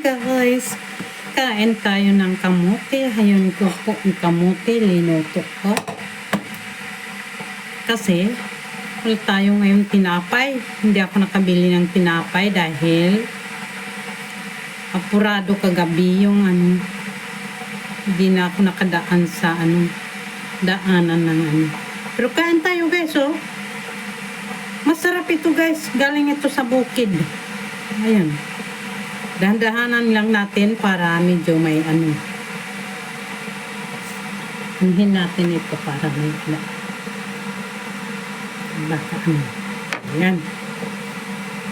guys, kain tayo ng kamote. Ayun ko po ang kamote, linuto ko. Kasi, wala tayo ngayon tinapay. Hindi ako nakabili ng tinapay dahil apurado kagabi yung hindi na ako nakadaan sa daanan ng Pero kain tayo guys, oh. Masarap ito guys. Galing ito sa bukid. Ayun. Dahan-dahanan lang natin para medyo may Hinhin natin ito para may baka Ayan.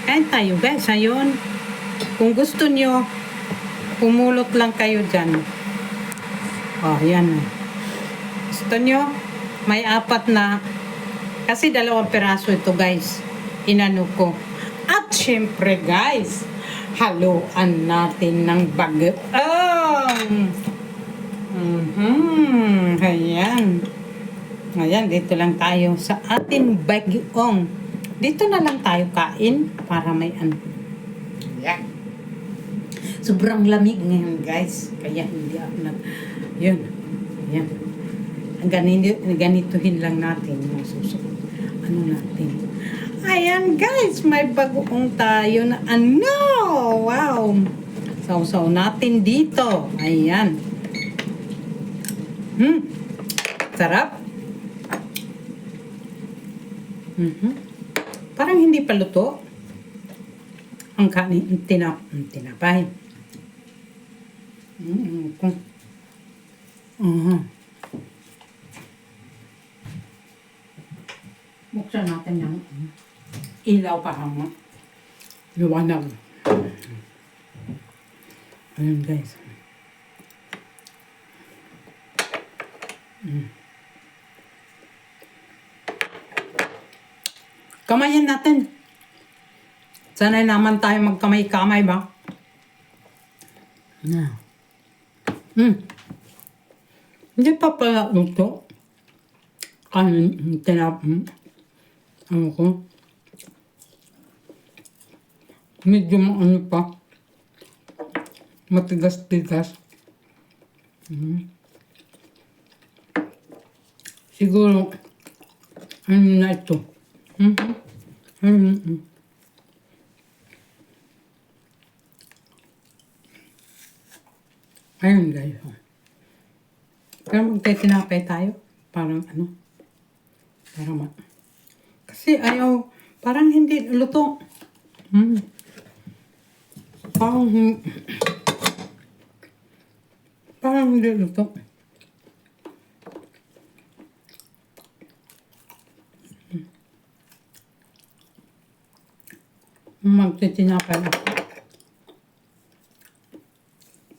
Kain tayo guys. Ayun. Kung gusto nyo, pumulot lang kayo dyan. Oh, yan. Gusto nyo, may 4 na. Kasi 2 peraso ito guys. Inano ko. At syempre guys, haluan natin ng bagoong. Ayan. Ayan, dito lang tayo sa ating bagoong. Dito na lang tayo kain para may Ayan. Sobrang lamig ngayon guys. Kaya hindi ako Yun. Ayan. Ganituhin lang natin yung susunod. Natin. Ayan guys, may bagoong tayo na wow! Sausaw natin dito. Ayan. Sarap. Parang hindi pa luto. Ang kanin, tinapay. Buksan natin yung ilaw para liwanag. Ayan guys. Kamayin natin. Sanay naman tayo magkamay-kamay ba? Hindi pa pala luto. Kanin, medyo pa. Matigas-tigas. Siguro, na ito. Ayun guys. Pero magtitinapay tayo. Parang kasi parang hindi luto. Parang hindi luto. Magtitinapay ako.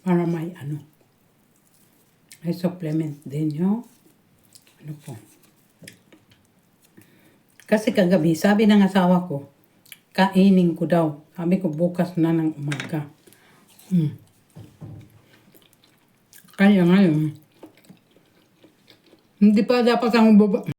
Para may may supplement din yung po. Kasi kagabi, sabi ng asawa ko, kainin ko daw. Sabi ko, bukas na ng umaga. Kaya ngayon, hindi pa dapat ang